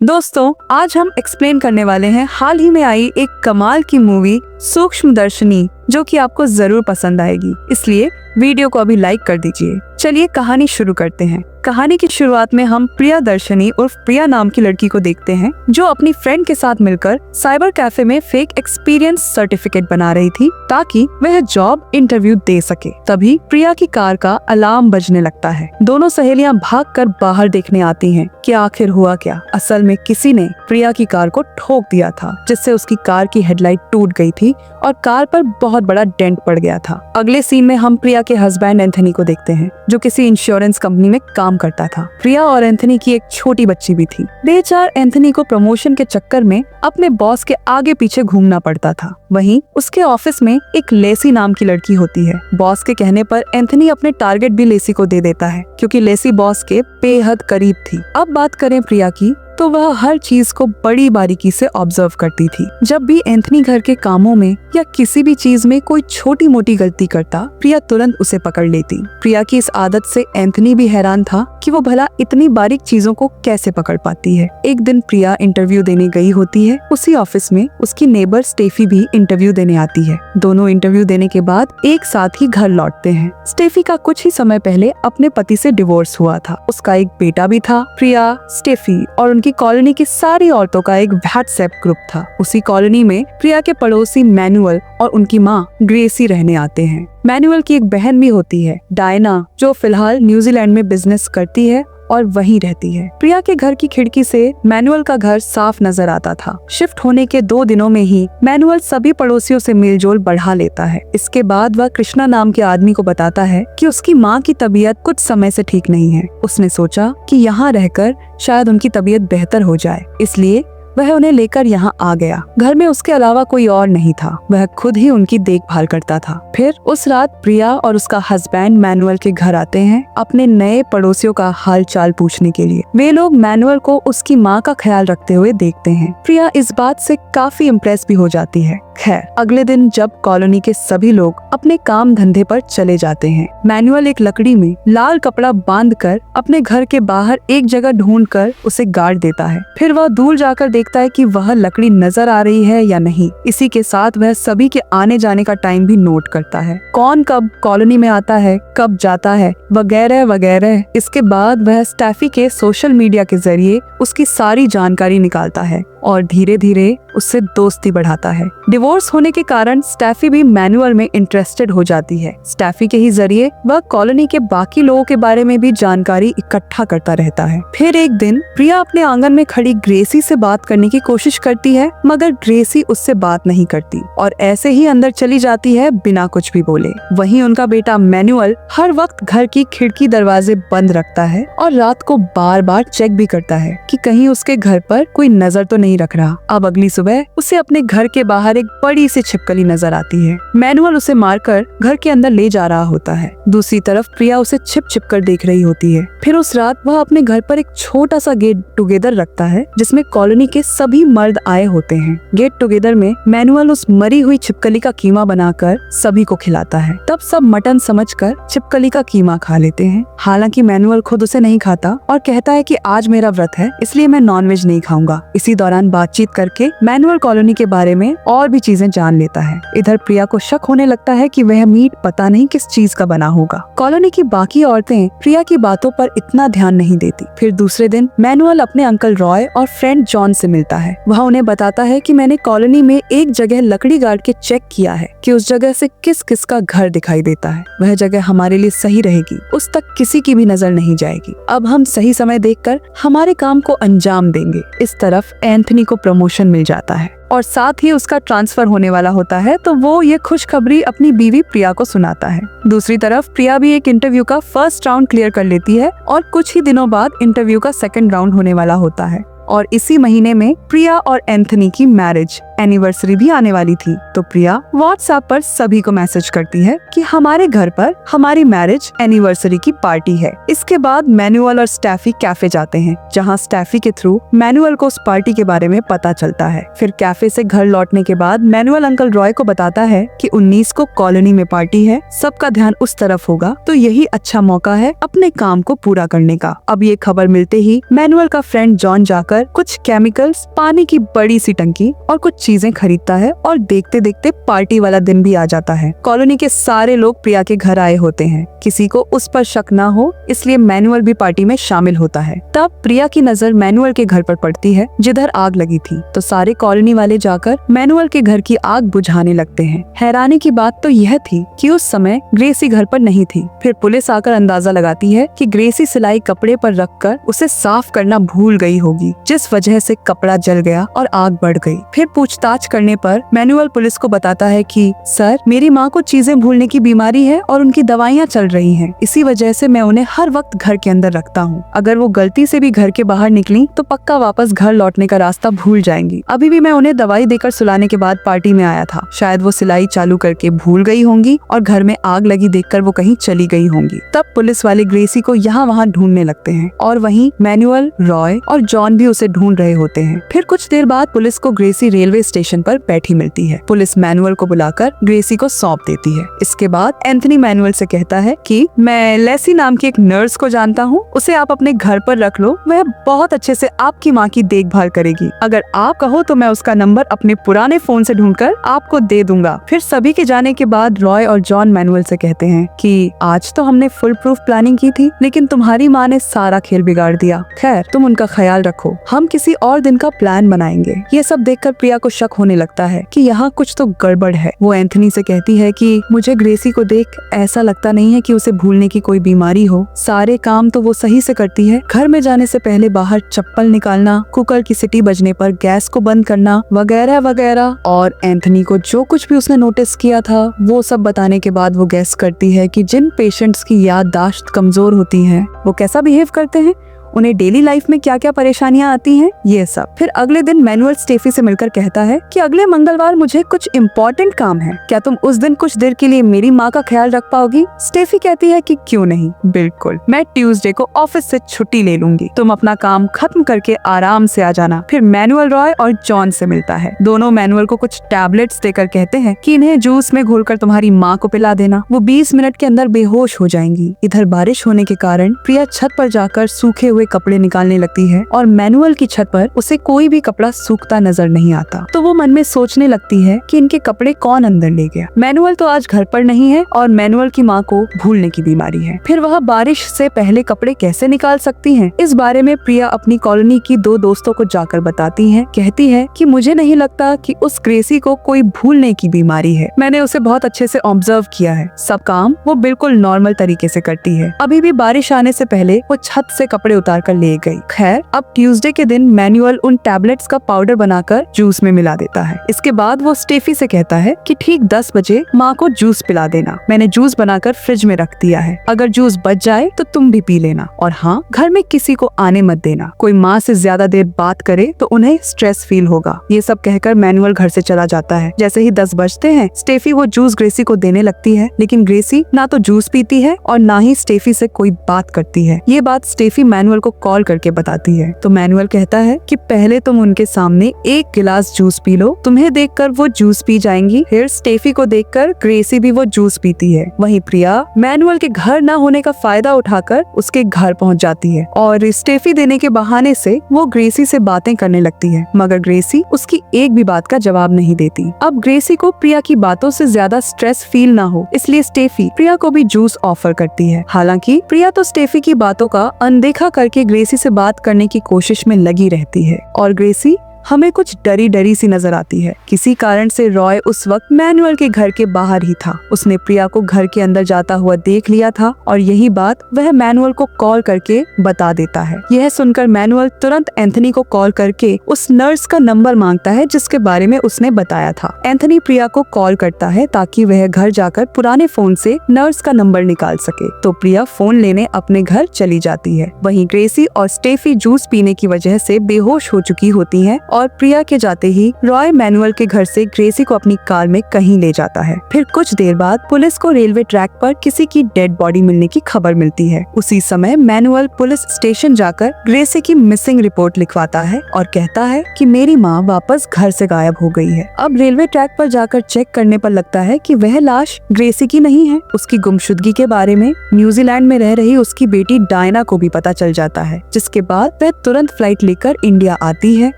दोस्तों, आज हम एक्सप्लेन करने वाले हैं हाल ही में आई एक कमाल की मूवी सूक्ष्मदर्शिनी, जो कि आपको जरूर पसंद आएगी। इसलिए वीडियो को अभी लाइक कर दीजिए। चलिए कहानी शुरू करते हैं। कहानी की शुरुआत में हम प्रियदर्शनी उर्फ प्रिया नाम की लड़की को देखते हैं, जो अपनी फ्रेंड के साथ मिलकर साइबर कैफे में फेक एक्सपीरियंस सर्टिफिकेट बना रही थी ताकि वह जॉब इंटरव्यू दे सके। तभी प्रिया की कार का अलार्म बजने लगता है। दोनों सहेलियां भागकर बाहर देखने आती हैं कि आखिर हुआ क्या। असल में किसी ने प्रिया की कार को ठोक दिया था, जिससे उसकी कार की हेडलाइट टूट गई थी और कार पर बहुत बड़ा डेंट पड़ गया था। अगले सीन में हम प्रिया के हस्बैंड एंथनी को देखते हैं, जो किसी इंश्योरेंस कंपनी में काम करता था। प्रिया और एंथनी की एक छोटी बच्ची भी थी। बेचार एंथनी को प्रमोशन के चक्कर में अपने बॉस के आगे पीछे घूमना पड़ता था। वहीं उसके ऑफिस में एक लेसी नाम की लड़की होती है। बॉस के कहने पर एंथनी अपने टारगेट भी लेसी को दे देता है, क्योंकि लेसी बॉस के बेहद करीब थी। अब बात करें प्रिया की, तो वह हर चीज को बड़ी बारीकी से ऑब्जर्व करती थी। जब भी एंथनी घर के कामों में या किसी भी चीज में कोई छोटी मोटी गलती करता, प्रिया तुरंत उसे पकड़ लेती। प्रिया की इस आदत से एंथनी भी हैरान था कि वो भला इतनी बारीक चीजों को कैसे पकड़ पाती है। एक दिन प्रिया इंटरव्यू देने गई होती है। उसी ऑफिस में उसकी नेबर स्टेफी भी इंटरव्यू देने आती है। दोनों इंटरव्यू देने के बाद एक साथ ही घर लौटते हैं। स्टेफी का कुछ ही समय पहले अपने पति से डिवोर्स हुआ था। उसका एक बेटा भी था। प्रिया, स्टेफी और उनकी कॉलोनी की सारी औरतों का एक व्हाट्सएप ग्रुप था। उसी कॉलोनी में प्रिया के पड़ोसी मैनुअल और उनकी माँ ग्रेसी रहने आते हैं। मैनुअल की एक बहन भी होती है, डायना, जो फिलहाल न्यूजीलैंड में बिजनेस करती है और वहीं रहती है। प्रिया के घर की खिड़की से मैनुअल का घर साफ नजर आता था। शिफ्ट होने के 2 दिनों में ही मैनुअल सभी पड़ोसियों से मेलजोल बढ़ा लेता है। इसके बाद वह कृष्णा नाम के आदमी को बताता है कि उसकी माँ की तबीयत कुछ समय से ठीक नहीं है। उसने सोचा कि यहाँ रहकर शायद उनकी तबीयत बेहतर हो जाए, इसलिए वह उन्हें लेकर यहाँ आ गया। घर में उसके अलावा कोई और नहीं था। वह खुद ही उनकी देखभाल करता था। फिर उस रात प्रिया और उसका हस्बैंड मैनुअल के घर आते हैं अपने नए पड़ोसियों का हाल चाल पूछने के लिए। वे लोग मैनुअल को उसकी माँ का ख्याल रखते हुए देखते हैं। प्रिया इस बात से काफी इम्प्रेस भी हो जाती है। खैर, अगले दिन जब कॉलोनी के सभी लोग अपने काम धंधे पर चले जाते हैं, मैनुअल एक लकड़ी में लाल कपड़ा बांधकर अपने घर के बाहर एक जगह ढूंढकर उसे गाड़ देता है। फिर वह दूर जाकर देखता है कि वह लकड़ी नजर आ रही है या नहीं। इसी के साथ वह सभी के आने जाने का टाइम भी नोट करता है, कौन कब कॉलोनी में आता है, कब जाता है, वगैरह वगैरह। इसके बाद वह स्टेफी के सोशल मीडिया के जरिए उसकी सारी जानकारी निकालता है और धीरे धीरे उससे दोस्ती बढ़ाता है। डिवोर्स होने के कारण स्टेफी भी मैनुअल में इंटरेस्टेड हो जाती है। स्टेफी के ही जरिए वह कॉलोनी के बाकी लोगों के बारे में भी जानकारी इकट्ठा करता रहता है। फिर एक दिन प्रिया अपने आंगन में खड़ी ग्रेसी से बात करने की कोशिश करती है, मगर ग्रेसी उससे बात नहीं करती और ऐसे ही अंदर चली जाती है बिना कुछ भी बोले। वहीं उनका बेटा मैनुअल हर वक्त घर की खिड़की दरवाजे बंद रखता है और रात को बार बार चेक भी करता है कि कहीं उसके घर पर कोई नजर तो नहीं रख रहा। अब अगली सुबह उसे अपने घर के बाहर एक बड़ी सी छिपकली नजर आती है। मैनुअल उसे मारकर घर के अंदर ले जा रहा होता है। दूसरी तरफ प्रिया उसे छिप छिप कर देख रही होती है। फिर उस रात वह अपने घर पर एक छोटा सा गेट टुगेदर रखता है, जिसमें कॉलोनी के सभी मर्द आए होते हैं। गेट टुगेदर में मैनुअल उस मरी हुई छिपकली का कीमा बनाकर सभी को खिलाता है। तब सब मटन समझकर छिपकली का कीमा खा लेते हैं। हालांकि मैनुअल खुद उसे नहीं खाता और कहता है कि आज मेरा व्रत है, इसलिए मैं नॉनवेज नहीं खाऊंगा। इसी दौरान बातचीत करके मैनुअल कॉलोनी के बारे में और भी चीजें जान लेता है। इधर प्रिया को शक होने लगता है कि वह मीट पता नहीं किस चीज का बना होगा। कॉलोनी की बाकी औरतें प्रिया की बातों पर इतना ध्यान नहीं देती। फिर दूसरे दिन मैनुअल अपने अंकल रॉय और फ्रेंड जॉन से मिलता है। वह उन्हें बताता है कि मैंने कॉलोनी में एक जगह लकड़ी गाड़ के चेक किया है कि उस जगह से किस किस का घर दिखाई देता है। वह जगह हमारे लिए सही रहेगी, उस तक किसी की भी नजर नहीं जाएगी। अब हम सही समय देखकर हमारे काम को अंजाम देंगे। इस तरफ एंथनी को प्रमोशन मिल जाता है और साथ ही उसका ट्रांसफर होने वाला होता है, तो वो ये खुशखबरी अपनी बीवी प्रिया को सुनाता है। दूसरी तरफ प्रिया भी एक इंटरव्यू का फर्स्ट राउंड क्लियर कर लेती है और कुछ ही दिनों बाद इंटरव्यू का सेकंड राउंड होने वाला होता है। और इसी महीने में प्रिया और एंथनी की मैरिज एनिवर्सरी भी आने वाली थी, तो प्रिया व्हाट्सएप पर सभी को मैसेज करती है कि हमारे घर पर हमारी मैरिज एनिवर्सरी की पार्टी है। इसके बाद मैनुअल और स्टैफी कैफे जाते हैं, जहाँ स्टैफी के थ्रू मैनुअल को उस पार्टी के बारे में पता चलता है। फिर कैफे से घर लौटने के बाद मैनुअल अंकल रॉय को बताता है कि 19 को कॉलोनी में पार्टी है, सबका ध्यान उस तरफ होगा, तो यही अच्छा मौका है अपने काम को पूरा करने का। अब ये खबर मिलते ही मैनुअल का फ्रेंड जॉन जाकर कुछ केमिकल्स, पानी की बड़ी सी टंकी और कुछ चीजें खरीदता है और देखते देखते पार्टी वाला दिन भी आ जाता है। कॉलोनी के सारे लोग प्रिया के घर आए होते हैं, किसी को उस पर शक न हो इसलिए मैनुअल भी पार्टी में शामिल होता है। तब प्रिया की नजर मैनुअल के घर पर पड़ती है जिधर आग लगी थी, तो सारे कॉलोनी वाले जाकर मैनुअल के घर की आग बुझाने लगते हैं। हैरानी की बात तो यह थी कि उस समय ग्रेसी घर पर नहीं थी। फिर पुलिस आकर अंदाजा लगाती है कि ग्रेसी सिलाई कपड़े पर रखकर उसे साफ करना भूल गई होगी, जिस वजह से कपड़ा जल गया और आग बढ़ गई। फिर पूछताछ करने पर मैनुअल पुलिस को बताता है कि सर, मेरी माँ को चीजें भूलने की बीमारी है और उनकी दवाइयाँ चल रही हैं, इसी वजह से मैं उन्हें हर वक्त घर के अंदर रखता हूँ। अगर वो गलती से भी घर के बाहर निकली तो पक्का वापस घर लौटने का रास्ता भूल जाएंगी। अभी भी मैं उन्हें दवाई देकर सुलाने के बाद पार्टी में आया था, शायद वो सिलाई चालू करके भूल गई होंगी और घर में आग लगी देखकर वो कहीं चली गई होंगी। तब पुलिस वाले ग्रेसी को यहाँ वहाँ ढूंढने लगते हैं और वहीं मैनुअल, रॉय और जॉन भी उसे ढूंढ रहे होते हैं। फिर कुछ देर बाद पुलिस को ग्रेसी रेलवे स्टेशन पर बैठी मिलती है। पुलिस मैनुअल को बुलाकर ग्रेसी को सौंप देती है। इसके बाद एंथनी मैनुअल से कहता है कि मैं लेसी नाम की एक नर्स को जानता हूँ, उसे आप अपने घर पर रख लो, वह बहुत अच्छे से आपकी माँ की देखभाल करेगी। अगर आप कहो तो मैं उसका नंबर अपने पुराने फोन से ढूंढकर आपको दे दूंगा। फिर सभी के जाने के बाद रॉय और जॉन मैनुअल से कहते हैं कि आज तो हमने फुल प्रूफ प्लानिंग की थी, लेकिन तुम्हारी माँ ने सारा खेल बिगाड़ दिया। खैर, तुम उनका ख्याल रखो, हम किसी और दिन का प्लान बनाएंगे। ये सब देखकर प्रिया को शक होने लगता है कि यहाँ कुछ तो गड़बड़ है। वो एंथनी से कहती है कि मुझे ग्रेसी को देख ऐसा लगता नहीं है कि उसे भूलने की कोई बीमारी हो, सारे काम तो वो सही से करती है। घर में जाने से पहले बाहर चप्पल निकालना, कुकर की सीटी बजने पर गैस को बंद करना, वगैरह वगैरह। और एंथनी को जो कुछ भी उसने नोटिस किया था वो सब बताने के बाद वो गैस करती है कि जिन पेशेंट्स की याददाश्त कमजोर होती है वो कैसा बिहेव करते हैं, उन्हें डेली लाइफ में क्या क्या परेशानियां आती हैं, ये सब। फिर अगले दिन मैनुअल स्टेफी से मिलकर कहता है कि अगले मंगलवार मुझे कुछ इम्पोर्टेंट काम है, क्या तुम उस दिन कुछ देर के लिए मेरी माँ का ख्याल रख पाओगी? स्टेफी कहती है कि क्यों नहीं, बिल्कुल, मैं ट्यूसडे को ऑफिस से छुट्टी ले लूंगी, तुम अपना काम खत्म करके आराम से आ जाना। फिर मैनुअल रॉय और जॉन से मिलता है। दोनों मैनुअल को कुछ टैबलेट्स देकर कहते हैं कि इन्हें जूस में घोलकर तुम्हारी माँ को पिला देना, वो 20 मिनट के अंदर बेहोश हो जाएंगी। इधर बारिश होने के कारण प्रिया छत पर जाकर सूखे हुए कपड़े निकालने लगती है और मैनुअल की छत पर उसे कोई भी कपड़ा सूखता नजर नहीं आता, तो वो मन में सोचने लगती है कि इनके कपड़े कौन अंदर ले गया। मैनुअल तो आज घर पर नहीं है और मैनुअल की माँ को भूलने की बीमारी है, फिर वह बारिश से पहले कपड़े कैसे निकाल सकती है? इस बारे में प्रिया अपनी कॉलोनी की 2 दोस्तों को जाकर बताती है। कहती है कि मुझे नहीं लगता कि उस ग्रेसी को कोई भूलने की बीमारी है, मैंने उसे बहुत अच्छे से ऑब्जर्व किया है, सब काम वो बिल्कुल नॉर्मल तरीके से करती है। अभी भी बारिश आने से पहले वो छत से कपड़े उतार कर ले गई। खैर, अब ट्यूसडे के दिन मैनुअल उन टैबलेट्स का पाउडर बनाकर जूस में मिला देता है। इसके बाद वो स्टेफी से कहता है कि ठीक 10 बजे माँ को जूस पिला देना, मैंने जूस बनाकर फ्रिज में रख दिया है, अगर जूस बच जाए तो तुम भी पी लेना, और हाँ, घर में किसी को आने मत देना, कोई माँ से ज्यादा देर बात करे तो उन्हें स्ट्रेस फील होगा। ये सब कहकर मैनुअल घर से चला जाता है। जैसे ही 10 बजते हैं, स्टेफी वो जूस ग्रेसी को देने लगती है, लेकिन ग्रेसी ना तो जूस पीती है और ना ही स्टेफी से कोई बात करती है। ये बात स्टेफी मैनुअल को कॉल करके बताती है, तो मैनुअल कहता है कि पहले तुम उनके सामने 1 गिलास जूस पी लो, तुम्हें देखकर वो जूस पी जाएंगी। फिर स्टेफी को देखकर ग्रेसी भी वो जूस पीती है। वहीं प्रिया मैनुअल के घर न होने का फायदा उठाकर उसके घर पहुंच जाती है और स्टेफी देने के बहाने से वो ग्रेसी से बातें करने लगती है, मगर ग्रेसी उसकी एक भी बात का जवाब नहीं देती। अब ग्रेसी को प्रिया की बातों से ज्यादा स्ट्रेस फील ना हो, इसलिए स्टेफी प्रिया को भी जूस ऑफर करती है। हालांकि प्रिया तो स्टेफी की बातों का अनदेखा करके ग्रेसी से बात करने की कोशिश में लगी रहती है और ग्रेसी हमें कुछ डरी डरी सी नजर आती है। किसी कारण से रॉय उस वक्त मैनुअल के घर के बाहर ही था। उसने प्रिया को घर के अंदर जाता हुआ देख लिया था और यही बात वह मैनुअल को कॉल करके बता देता है। यह सुनकर मैनुअल तुरंत एंथनी को कॉल करके उस नर्स का नंबर मांगता है जिसके बारे में उसने बताया था। एंथनी प्रिया को कॉल करता है ताकि वह घर जाकर पुराने फोन से नर्स का नंबर निकाल सके, तो प्रिया फोन लेने अपने घर चली जाती है। वहीं ग्रेसी और स्टेफी जूस पीने की वजह से बेहोश हो चुकी होती है और प्रिया के जाते ही रॉय मैनुअल के घर से ग्रेसी को अपनी कार में कहीं ले जाता है। फिर कुछ देर बाद पुलिस को रेलवे ट्रैक पर किसी की डेड बॉडी मिलने की खबर मिलती है। उसी समय मैनुअल पुलिस स्टेशन जाकर ग्रेसी की मिसिंग रिपोर्ट लिखवाता है और कहता है कि मेरी माँ वापस घर से गायब हो गई है। अब रेलवे ट्रैक पर जाकर चेक करने पर लगता है कि वह लाश ग्रेसी की नहीं है। उसकी गुमशुदगी के बारे में न्यूजीलैंड में रह रही उसकी बेटी डायना को भी पता चल जाता है, जिसके बाद वह तुरंत फ्लाइट लेकर इंडिया आती है।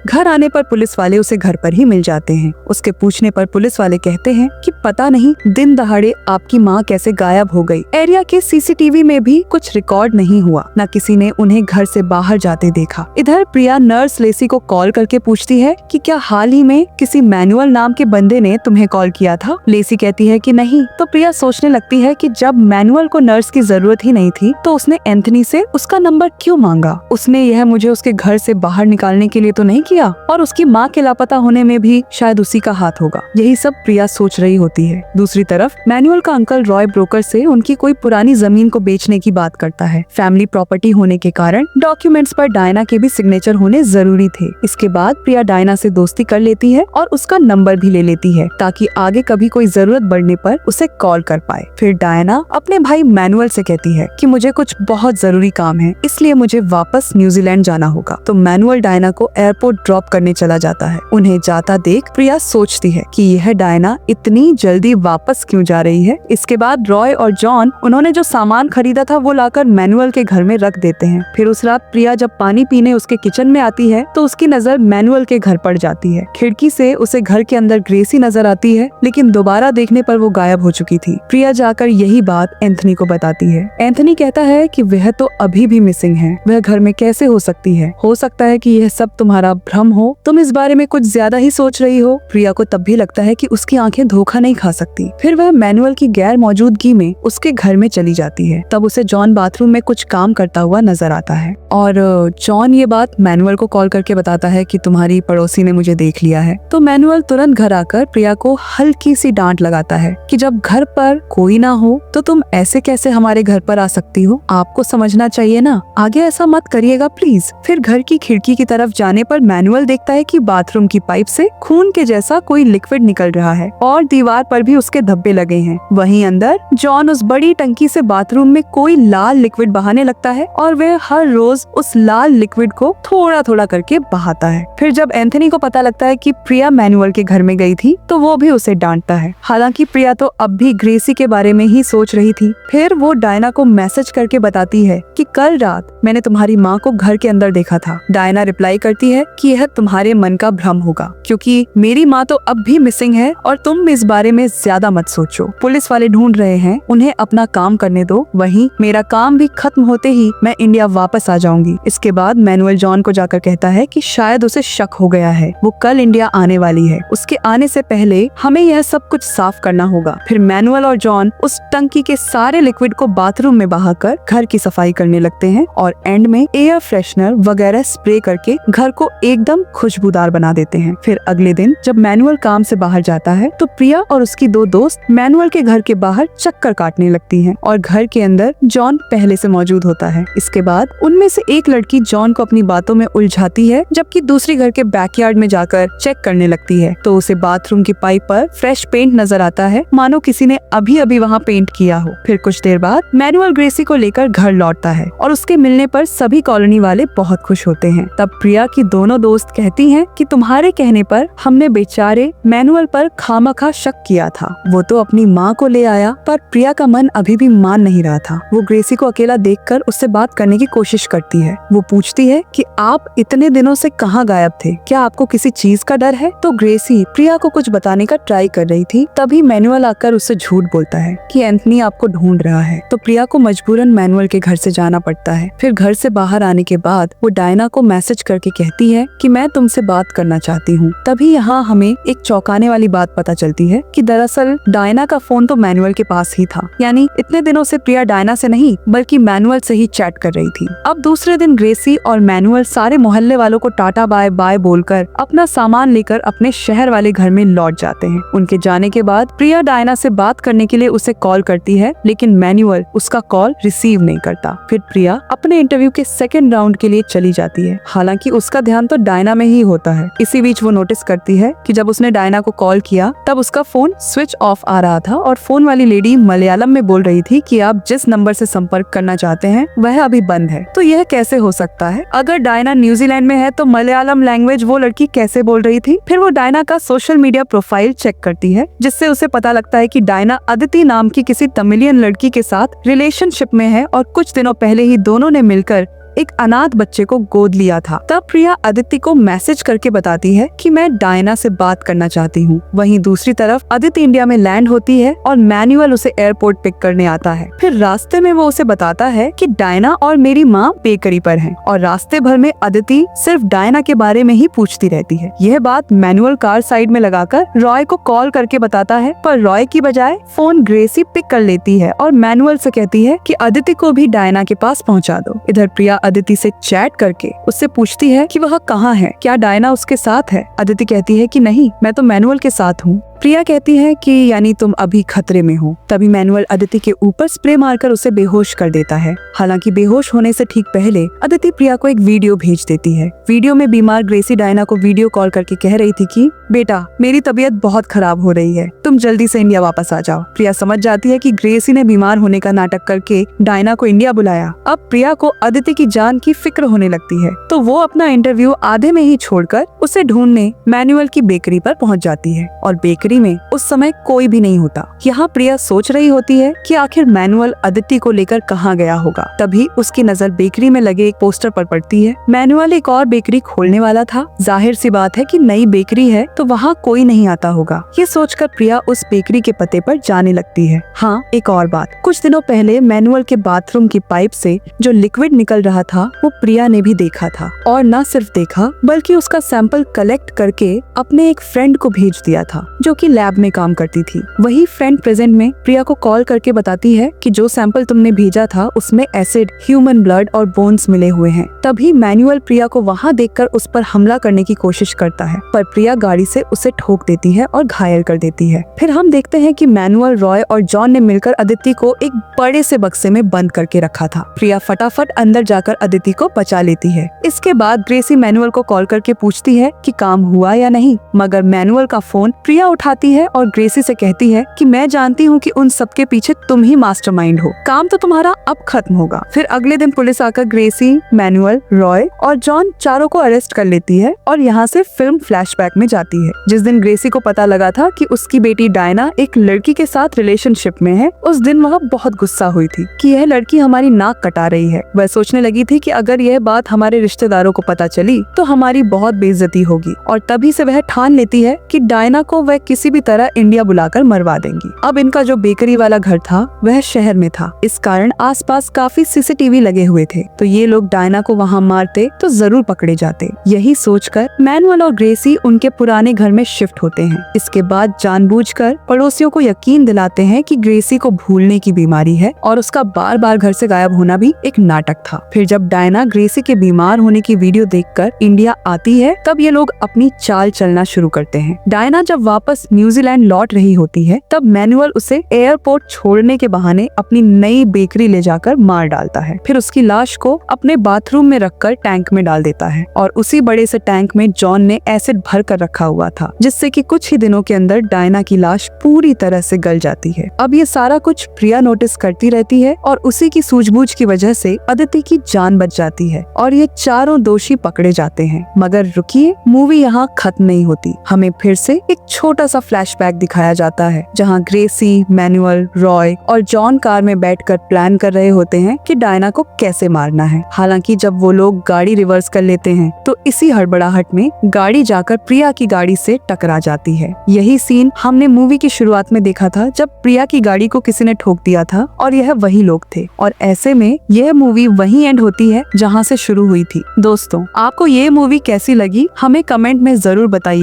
घर आने पर पुलिस वाले उसे घर पर ही मिल जाते हैं। उसके पूछने पर पुलिस वाले कहते हैं कि पता नहीं दिन दहाड़े आपकी माँ कैसे गायब हो गई। एरिया के सीसीटीवी में भी कुछ रिकॉर्ड नहीं हुआ, न किसी ने उन्हें घर से बाहर जाते देखा। इधर प्रिया नर्स लेसी को कॉल करके पूछती है कि क्या हाल ही में किसी मैनुअल नाम के बंदे ने तुम्हें कॉल किया था। लेसी कहती है कि नहीं। तो प्रिया सोचने लगती है कि जब मैनुअल को नर्स की जरूरत ही नहीं थी तो उसने एंथनी से उसका नंबर क्यों मांगा। उसने यह मुझे उसके घर से बाहर निकालने के लिए तो नहीं किया, और उसकी माँ के लापता होने में भी शायद उसी का हाथ होगा। यही सब प्रिया सोच रही होती है। दूसरी तरफ मैनुअल का अंकल रॉय ब्रोकर से उनकी कोई पुरानी जमीन को बेचने की बात करता है। फैमिली प्रॉपर्टी होने के कारण डॉक्यूमेंट्स पर डायना के भी सिग्नेचर होने जरूरी थे। इसके बाद प्रिया डायना से दोस्ती कर लेती है और उसका नंबर भी ले लेती है ताकि आगे कभी कोई जरूरत पड़ने पर उसे कॉल कर पाए। फिर डायना अपने भाई मैनुअल से कहती है कि मुझे कुछ बहुत जरूरी काम है, इसलिए मुझे वापस न्यूजीलैंड जाना होगा। तो मैनुअल डायना को एयरपोर्ट ड्रॉप करने चला जाता है। उन्हें जाता देख प्रिया सोचती है कि यह डायना इतनी जल्दी वापस क्यों जा रही है। इसके बाद रॉय और जॉन उन्होंने जो सामान खरीदा था वो लाकर मैनुअल के घर में रख देते हैं। फिर उस रात प्रिया जब पानी पीने उसके किचन में आती है तो उसकी नजर मैनुअल के घर पड़ जाती है। खिड़की से उसे घर के अंदर ग्रेसी नजर आती है, लेकिन दोबारा देखने पर वो गायब हो चुकी थी। प्रिया जाकर यही बात एंथनी को बताती है। एंथनी कहता है कि वह तो अभी भी मिसिंग है, वह घर में कैसे हो सकती है। हो सकता है कि यह सब तुम्हारा भ्रम हो, तुम इस बारे में कुछ ज्यादा ही सोच रही हो। प्रिया को तब भी लगता है कि उसकी आंखें धोखा नहीं खा सकती। फिर वह मैनुअल की गैर मौजूदगी में उसके घर में चली जाती है। तब उसे जॉन बाथरूम में कुछ काम करता हुआ नजर आता है और जॉन ये बात मैनुअल को कॉल करके बताता है कि तुम्हारी पड़ोसी ने मुझे देख लिया है। तो मैनुअल तुरंत घर आकर प्रिया को हल्की सी डांट लगाता है कि जब घर पर कोई ना हो तो तुम ऐसे कैसे हमारे घर पर आ सकती हो, आपको समझना चाहिए ना, आगे ऐसा मत करिएगा प्लीज। फिर घर की खिड़की की तरफ जाने पर मैनुअल देखता है कि बाथरूम की पाइप से खून के जैसा कोई लिक्विड निकल रहा है और दीवार पर भी उसके धब्बे लगे हैं। वहीं अंदर जॉन उस बड़ी टंकी से बाथरूम में कोई लाल लिक्विड बहाने लगता है और वह हर रोज उस लाल लिक्विड को थोड़ा थोड़ा करके बहाता है। फिर जब एंथनी को पता लगता है कि प्रिया मैनुअल के घर में गई थी तो वो भी उसे डांटता है। हालांकि प्रिया तो अब भी ग्रेसी के बारे में ही सोच रही थी। फिर वो डायना को मैसेज करके बताती है कि कल रात मैंने तुम्हारी माँ को घर के अंदर देखा था। डायना रिप्लाई करती है कि यह तुम्हारे मन का भ्रम होगा, क्योंकि मेरी माँ तो अब भी मिसिंग है और तुम इस बारे में ज्यादा मत सोचो। पुलिस वाले ढूंढ रहे हैं, उन्हें अपना काम करने दो। वहीं मेरा काम भी खत्म होते ही मैं इंडिया वापस आ जाऊंगी। इसके बाद मैनुअल जॉन को जाकर कहता है कि शायद उसे शक हो गया है, वो कल इंडिया आने वाली है। उसके आने से पहले हमें यह सब कुछ साफ करना होगा। फिर मैनुअल और जॉन उस टंकी के सारे लिक्विड को बाथरूम में बहाकर घर की सफाई करने लगते हैं और एंड में एयर फ्रेशनर वगैरह स्प्रे करके घर को एकदम खुशबूदार बना देते हैं। फिर अगले दिन जब मैनुअल काम से बाहर जाता है तो प्रिया और उसकी दो दोस्त मैनुअल के घर के बाहर चक्कर काटने लगती हैं और घर के अंदर जॉन पहले से मौजूद होता है। इसके बाद उनमें से एक लड़की जॉन को अपनी बातों में उलझाती है, जबकि दूसरी घर के बैकयार्ड में जाकर चेक करने लगती है तो उसे बाथरूम की पाइप पर फ्रेश पेंट नजर आता है, मानो किसी ने अभी अभी वहाँ पेंट किया हो। फिर कुछ देर बाद मैनुअल ग्रेसी को लेकर घर लौटता है और उसके मिलने पर सभी कॉलोनी वाले बहुत खुश होते हैं। तब प्रिया की दोनों दोस्त कहती हैं कि तुम्हारे कहने पर हमने बेचारे मैनुअल पर खामखा शक किया था, वो तो अपनी माँ को ले आया। पर प्रिया का मन अभी भी मान नहीं रहा था। वो ग्रेसी को अकेला देखकर उससे बात करने की कोशिश करती है। वो पूछती है कि आप इतने दिनों से कहाँ गायब थे, क्या आपको किसी चीज का डर है। तो ग्रेसी प्रिया को कुछ बताने का ट्राई कर रही थी, तभी मैनुअल आकर उससे झूठ बोलता है कि एंथनी आपको ढूंढ रहा है। तो प्रिया को मजबूरन मैनुअल के घर से जाना पड़ता है। फिर घर से बाहर आने के बाद वो डायना को मैसेज करके कहती है कि मैं तुमसे बात करना चाहती हूँ। तभी यहाँ हमें एक चौंकाने वाली बात पता चलती है कि दरअसल डायना का फोन तो मैनुअल के पास ही था, यानी इतने दिनों से प्रिया डायना से नहीं बल्कि मैनुअल से ही चैट कर रही थी। अब दूसरे दिन ग्रेसी और मैनुअल सारे मोहल्ले वालों को टाटा बाय बाय बोलकर अपना सामान लेकर अपने शहर वाले घर में लौट जाते हैं। उनके जाने के बाद प्रिया डायना से बात करने के लिए उसे कॉल करती है, लेकिन मैनुअल उसका कॉल रिसीव नहीं करता। फिर प्रिया अपने इंटरव्यू के सेकंड राउंड के लिए चली जाती है। हालांकि उसका ध्यान तो डायना में ही होता है। इसी बीच वो नोटिस करती है कि जब उसने डायना को कॉल किया तब उसका फोन स्विच ऑफ आ रहा था और फोन वाली लेडी मलयालम में बोल रही थी कि आप जिस नंबर से संपर्क करना चाहते हैं वह अभी बंद है। तो यह कैसे हो सकता है? अगर डायना न्यूजीलैंड में है तो मलयालम लैंग्वेज वो लड़की कैसे बोल रही थी? फिर वो डायना का सोशल मीडिया प्रोफाइल चेक करती है, जिससे उसे पता लगता है कि डायना अदिति नाम की किसी तमिलियन लड़की के साथ रिलेशनशिप में है और कुछ दिनों पहले ही दोनों ने मिलकर एक अनाथ बच्चे को गोद लिया था। तब प्रिया अदिति को मैसेज करके बताती है कि मैं डायना से बात करना चाहती हूँ। वहीं दूसरी तरफ अदिति इंडिया में लैंड होती है और मैनुअल उसे एयरपोर्ट पिक करने आता है। फिर रास्ते में वो उसे बताता है कि डायना और मेरी माँ बेकरी पर हैं और रास्ते भर में अदिति सिर्फ डायना के बारे में ही पूछती रहती है। यह बात मैनुअल कार साइड में लगाकर रॉय को कॉल करके बताता है, पर रॉय की बजाय फोन ग्रेसी पिक कर लेती है और मैनुअल से कहती है कि अदिति को भी डायना के पास पहुँचा दो। इधर प्रिया अदिति से चैट करके उससे पूछती है कि वह कहाँ है, क्या डायना उसके साथ है? अदिति कहती है कि नहीं, मैं तो मैनुअल के साथ हूँ। प्रिया कहती है कि यानी तुम अभी खतरे में हो। तभी मैनुअल अदिति के ऊपर स्प्रे मारकर उसे बेहोश कर देता है। हालांकि बेहोश होने से ठीक पहले अदिति प्रिया को एक वीडियो भेज देती है। वीडियो में बीमार ग्रेसी डायना को वीडियो कॉल करके कह रही थी कि बेटा, मेरी तबीयत बहुत खराब हो रही है, तुम जल्दी से इंडिया वापस आ जाओ। प्रिया समझ जाती है कि ग्रेसी ने बीमार होने का नाटक करके डायना को इंडिया बुलाया। अब प्रिया को अदिति की जान की फिक्र होने लगती है, तो वो अपना इंटरव्यू आधे में ही छोड़कर उसे ढूंढने मैनुअल की बेकरी पर पहुंच जाती है और बेकरी में उस समय कोई भी नहीं होता। यहाँ प्रिया सोच रही होती है कि आखिर मैनुअल अदिति को लेकर कहाँ गया होगा। तभी उसकी नजर बेकरी में लगे एक पोस्टर पर पड़ती है। मैनुअल एक और बेकरी खोलने वाला था। जाहिर सी बात है कि नई बेकरी है तो वहाँ कोई नहीं आता होगा। ये सोचकर प्रिया उस बेकरी के पते पर जाने लगती है। हाँ, एक और बात, कुछ दिनों पहले मैनुअल के बाथरूम की पाइप से जो लिक्विड निकल रहा था वो प्रिया ने भी देखा था, और न सिर्फ देखा बल्कि उसका सैंपल कलेक्ट करके अपने एक फ्रेंड को भेज दिया था जो कि लैब में काम करती थी। वही फ्रेंड प्रेजेंट में प्रिया को कॉल करके बताती है कि जो सैंपल तुमने भेजा था उसमें एसिड, ह्यूमन ब्लड और बोन्स मिले हुए हैं। तभी मैनुअल प्रिया को वहाँ देखकर उस पर हमला करने की कोशिश करता है, पर प्रिया गाड़ी से उसे ठोक देती है और घायल कर देती है। फिर हम देखते हैं कि मैनुअल, रॉय और जॉन ने मिलकर अदिति को एक बड़े से बक्से में बंद करके रखा था। प्रिया फटाफट अंदर जाकर अदिति को बचा लेती है। इसके बाद ग्रेसी मैनुअल को कॉल करके पूछती है कि काम हुआ या नहीं, मगर मैनुअल का फोन प्रिया उठाती है और ग्रेसी से कहती है कि मैं जानती हूँ कि उन सबके पीछे तुम ही मास्टरमाइंड हो, काम तो तुम्हारा अब खत्म होगा। फिर अगले दिन पुलिस आकर ग्रेसी, मैनुअल, रॉय और जॉन चारों को अरेस्ट कर लेती है और यहाँ से फिल्म फ्लैशबैक में जाती है। जिस दिन ग्रेसी को पता लगा था कि उसकी बेटी डायना एक लड़की के साथ रिलेशनशिप में है, उस दिन वह बहुत गुस्सा हुई थी कि यह लड़की हमारी नाक कटा रही है। वह सोचने लगी थी कि अगर यह बात हमारे रिश्तेदारों को पता चली तो हमारी बहुत बेइज्जती होगी, और तभी से वह ठान लेती है कि डायना को वह किसी भी तरह इंडिया बुलाकर मरवा देंगी। अब इनका जो बेकरी वाला घर था वह शहर में था, इस कारण आसपास काफी सीसीटीवी लगे हुए थे, तो ये लोग डायना को वहाँ मारते तो जरूर पकड़े जाते। यही सोचकर मैनुअल और ग्रेसी उनके पुराने घर में शिफ्ट होते हैं। इसके बाद जानबूझकर पड़ोसियों को यकीन दिलाते हैं कि ग्रेसी को भूलने की बीमारी है और उसका बार बार घर से गायब होना भी एक नाटक था। फिर जब डायना ग्रेसी के बीमार होने की वीडियो देखकर इंडिया आती है तब ये लोग अपनी चाल चलना शुरू करते हैं। डायना जब वापस न्यूजीलैंड लौट रही होती है तब मैनुअल उसे एयरपोर्ट छोड़ने के बहाने अपनी नई बेकरी ले जाकर मार डालता है। फिर उसकी लाश को अपने बाथरूम में रखकर टैंक में डाल देता है, और उसी बड़े से टैंक में जॉन ने एसिड भर कर रखा हुआ था, जिससे कि कुछ ही दिनों के अंदर डायना की लाश पूरी तरह से गल जाती है। अब ये सारा कुछ प्रिया नोटिस करती रहती है और उसी की सूझबूझ की वजह से अदिति की जान बच जाती है और ये चारों दोषी पकड़े जाते हैं। मगर रुकिए, मूवी यहाँ खत्म नहीं होती। हमें फिर से एक छोटा सा फ्लैशबैक दिखाया जाता है जहाँ ग्रेसी, मैनुअल, रॉय और जॉन कार में बैठकर प्लान कर रहे होते हैं कि डायना को कैसे मारना है। हालांकि जब वो लोग गाड़ी रिवर्स कर लेते हैं तो इसी हड़बड़ाहट में गाड़ी जाकर प्रिया की गाड़ी से टकरा जाती है। यही सीन हमने मूवी की शुरुआत में देखा था जब प्रिया की गाड़ी को किसी ने ठोक दिया था, और यह वही लोग थे, और ऐसे में यह मूवी वहीं एंड होती है जहाँ से शुरू हुई थी। दोस्तों, आपको ये मूवी कैसी लगी हमें कमेंट में जरूर बताइए।